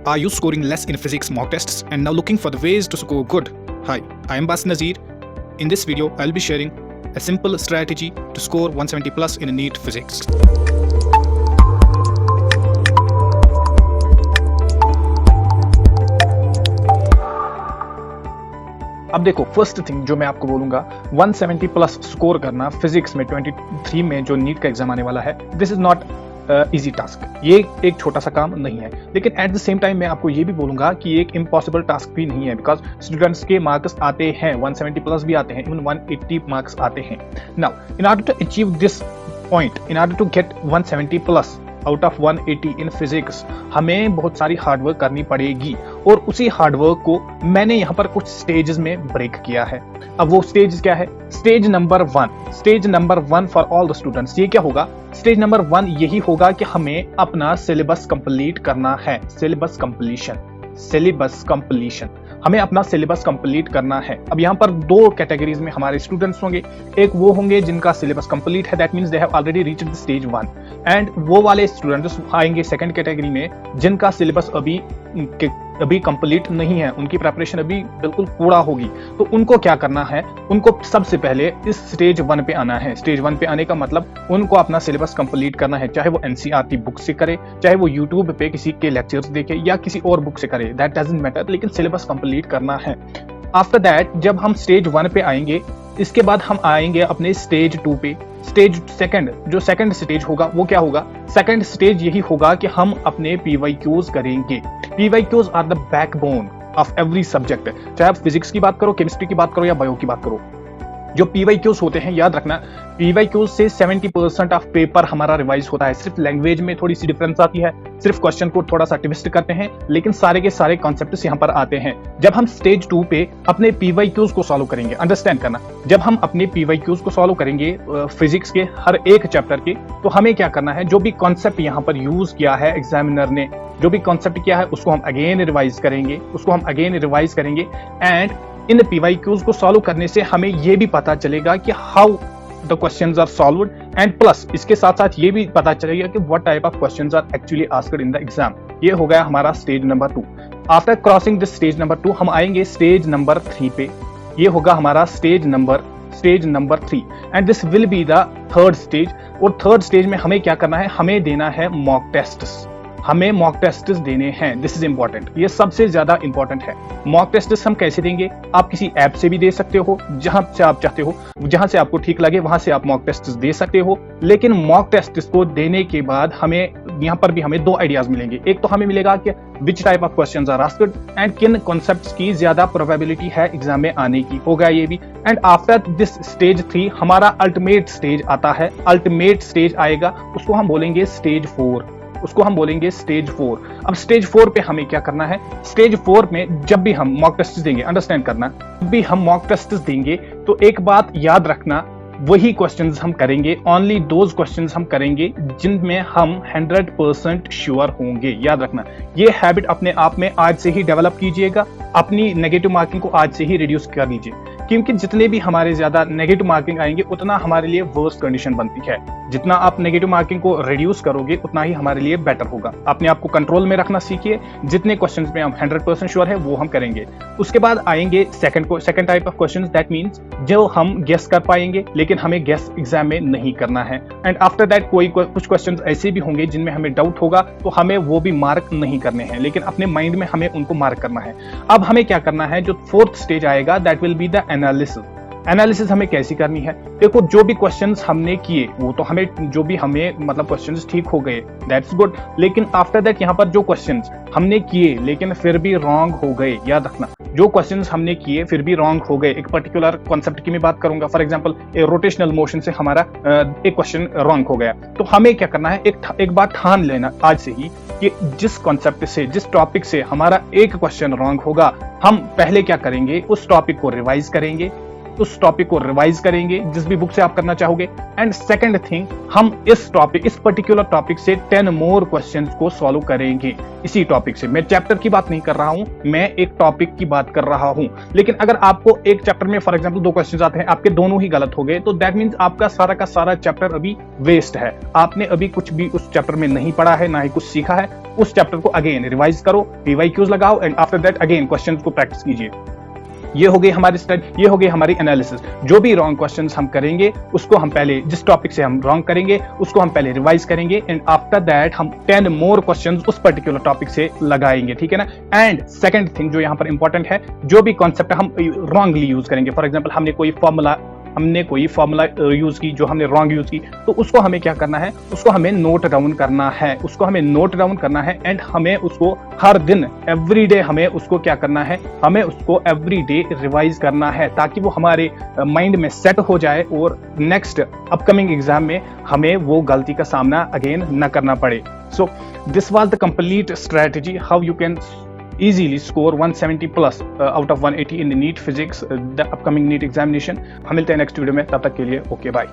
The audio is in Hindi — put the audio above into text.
Are you scoring less in physics mock tests and now looking for the ways to score good? Hi, I am Bas Nazir. In this video, I'll be sharing a simple strategy to score 170 plus in NEET physics. अब देखो, फर्स्ट थिंग जो मैं आपको बोलूंगा, 170 प्लस स्कोर करना फिजिक्स में 23 में जो नीट का एग्जाम आने वाला है, this is not easy task. ये एक छोटा सा काम नहीं है, लेकिन एट द सेम टाइम मैं आपको ये भी बोलूंगा कि एक इम्पॉसिबल टास्क भी नहीं है, बिकॉज स्टूडेंट्स के मार्क्स आते हैं 170 प्लस भी आते हैं, इवन 180 मार्क्स आते हैं। Now in order to achieve this point, in order to get 170 plus out of 180 in physics, हमें बहुत सारी हार्डवर्क करनी पड़ेगी, और उसी हार्डवर्क को मैंने यहाँ पर कुछ स्टेजेस में ब्रेक किया है। अब वो स्टेज क्या है? Stage number 1 for all the students. ये क्या होगा? स्टेज नंबर 1 यही होगा कि हमें अपना सिलेबस कंप्लीट करना है। सिलेबस कंप्लीशन, हमें अपना सिलेबस कंप्लीट करना है। अब यहाँ पर दो कैटेगरीज में हमारे स्टूडेंट्स होंगे। एक वो होंगे जिनका सिलेबस कंप्लीट है, that means they have already reached the stage 1, and वो वाले स्टूडेंट्स आएंगे सेकंड कैटेगरी में जिनका सिलेबस अभी कंप्लीट नहीं है, उनकी प्रिपरेशन अभी बिल्कुल पूरा होगी। तो उनको क्या करना है? उनको सबसे पहले इस स्टेज 1 पे आना है। स्टेज 1 पे आने का मतलब उनको अपना सिलेबस कंप्लीट करना है, चाहे वो एनसीईआरटी बुक से करे, चाहे वो यूट्यूब पे किसी के लेक्चर्स देखे या किसी और बुक से करे, दैट डजंट मैटर, लेकिन सिलेबस कंप्लीट करना है। आफ्टर दैट जब हम स्टेज 1 पे आएंगे, इसके बाद हम आएंगे अपने स्टेज 2 पे। स्टेज सेकंड, जो सेकंड स्टेज होगा वो क्या होगा? सेकंड स्टेज यही होगा कि हम अपने पीवाईक्यूज करेंगे। PYQs are the backbone of every subject, चाहे आप फिजिक्स की बात करो, केमिस्ट्री की बात करो या बायो की बात करो। जो पीवाईक्यूज होते हैं, याद रखना, पीवाईक्यूज से 70% ऑफ पेपर हमारा रिवाइज होता है। सिर्फ लैंग्वेज में थोड़ी सी डिफरेंस आती है, सिर्फ क्वेश्चन को थोड़ा सा ट्विस्ट करते हैं, लेकिन सारे के सारे कॉन्सेप्ट्स यहाँ पर आते हैं। जब हम स्टेज 2 पे अपने पीवाईक्यूज को सॉल्व करेंगे, अंडरस्टैंड करना, जब हम अपने पीवाईक्यूज को सॉल्व करेंगे फिजिक्स के हर एक चैप्टर के, तो हमें क्या करना है? जो भी कॉन्सेप्ट यहाँ पर यूज किया है एग्जामिनर ने, जो भी कॉन्सेप्ट किया है, उसको हम अगेन रिवाइज करेंगे, एंड इन पीवाईक्यूज को सॉल्व करने से हमें ये भी पता चलेगा कि how the questions are solved, and plus इसके साथ साथ ये भी पता चलेगा कि what type of questions are actually asked in the exam. ये हो गया हमारा stage number 2। After crossing this stage number 2 हम आएंगे स्टेज नंबर 3 पे। ये होगा हमारा stage number 3, and this will be the third stage. और थर्ड स्टेज में हमें क्या करना है? हमें देना है मॉक टेस्ट्स। हमें मॉक टेस्ट्स देने हैं। दिस इज इंपॉर्टेंट, ये सबसे ज्यादा इंपॉर्टेंट है। मॉक टेस्ट्स हम कैसे देंगे? आप किसी ऐप से भी दे सकते हो, जहां से आप चाहते हो, जहां से आपको ठीक लगे वहां से आप मॉक टेस्ट्स दे सकते हो। लेकिन मॉक टेस्ट्स को देने के बाद हमें यहाँ पर भी हमें दो आइडियाज मिलेंगे। एक तो हमें मिलेगा कि which type of questions are asked and किन कॉन्सेप्ट्स की ज्यादा प्रोबेबिलिटी है एग्जाम में आने की, होगा ये भी। एंड आफ्टर दिस स्टेज 3 हमारा अल्टीमेट स्टेज आता है। अल्टीमेट स्टेज आएगा, उसको हम बोलेंगे स्टेज 4। अब स्टेज 4 पे हमें क्या करना है? स्टेज 4 में जब भी हम मॉक टेस्ट देंगे, अंडरस्टैंड करना, जब भी हम मॉक टेस्ट देंगे तो एक बात याद रखना, वही क्वेश्चंस हम करेंगे, ओनली दोज क्वेश्चंस हम करेंगे जिनमें हम 100% श्योर होंगे। याद रखना, ये हैबिट अपने आप में आज से ही डेवलप कीजिएगा। अपनी नेगेटिव मार्किंग को आज से ही रिड्यूस कर लीजिए, क्योंकि जितने भी हमारे ज्यादा नेगेटिव मार्किंग आएंगे उतना हमारे लिए वर्स्ट कंडीशन बनती है। जितना आप नेगेटिव मार्किंग को रिड्यूस करोगे उतना ही हमारे लिए बेटर होगा। अपने आप को कंट्रोल में रखना सीखिए। जितने क्वेश्चंस में हम 100% श्योर है वो हम करेंगे। उसके बाद आएंगे second type of questions, that means जो हम गेस कर पाएंगे लेकिन हमें गेस एग्जाम में नहीं करना है। एंड आफ्टर दैट कुछ क्वेश्चंस ऐसे भी होंगे जिनमें हमें डाउट होगा, तो हमें वो भी मार्क नहीं करने हैं, लेकिन अपने माइंड में हमें उनको मार्क करना है। अब हमें क्या करना है? जो फोर्थ स्टेज आएगा, that will be the analysis हमें कैसी करनी है? देखो, जो भी क्वेश्चंस हमने किए वो तो हमें मतलब क्वेश्चंस ठीक हो गए, दैट्स गुड, लेकिन आफ्टर दैट यहाँ पर जो क्वेश्चंस हमने किए लेकिन फिर भी रॉन्ग हो गए, याद रखना, जो क्वेश्चंस हमने किए फिर भी रॉन्ग हो गए। एक पर्टिकुलर कॉन्सेप्ट की मैं बात करूंगा, फॉर एग्जांपल रोटेशनल मोशन से हमारा एक क्वेश्चन रॉन्ग हो गया, तो हमें क्या करना है? एक बात ठान लेना आज से ही कि जिस कॉन्सेप्ट से, जिस टॉपिक से हमारा एक क्वेश्चन रॉन्ग होगा, हम पहले क्या करेंगे? उस टॉपिक को रिवाइज करेंगे, उस टॉपिक को रिवाइज करेंगे जिस भी बुक से आप करना चाहोगे। एंड सेकंड थिंग, हम इस पर्टिकुलर टॉपिक से 10 मोर क्वेश्चंस को सॉल्व करेंगे इसी टॉपिक से। मैं चैप्टर की बात नहीं कर रहा हूं, मैं एक टॉपिक की बात कर रहा हूं। लेकिन अगर आपको एक चैप्टर में फॉर एग्जांपल 2 क्वेश्चंस आते हैं, आपके दोनों ही गलत हो गए, तो दैट मींस आपका सारा का सारा चैप्टर अभी वेस्ट है। आपने अभी कुछ भी उस चैप्टर में नहीं पढ़ा है, ना ही कुछ सीखा है। उस चैप्टर को अगेन रिवाइज करो, पीवाईक्यूज लगाओ and after that again questions को प्रैक्टिस कीजिए। ये हो गई हमारी स्टडी, ये हो गई हमारी एनालिसिस। जो भी रॉन्ग क्वेश्चंस हम करेंगे उसको हम पहले, जिस टॉपिक से हम रॉन्ग करेंगे उसको हम पहले रिवाइज करेंगे एंड आफ्टर दैट हम 10 मोर क्वेश्चंस उस पर्टिकुलर टॉपिक से लगाएंगे, ठीक है ना। एंड सेकंड थिंग जो यहाँ पर इंपॉर्टेंट है, जो भी कॉन्सेप्ट हम रॉन्गली यूज करेंगे, फॉर एग्जाम्पल हमने कोई फॉर्मूला यूज की जो हमने रॉन्ग यूज की, तो उसको हमें क्या करना है, उसको हमें नोट डाउन करना है, एंड हमें उसको हर दिन एवरीडे हमें उसको क्या करना है, हमें उसको एवरीडे रिवाइज करना है, ताकि वो हमारे माइंड में सेट हो जाए और नेक्स्ट अपकमिंग एग्जाम में हमें वो गलती का सामना अगेन न करना पड़े। So this was the complete strategy how you can easily score 170 plus out of 180 in the NEET physics, the upcoming NEET examination। हम मिलते हैं नेक्स्ट वीडियो में, तब तक के लिए ओके बाय।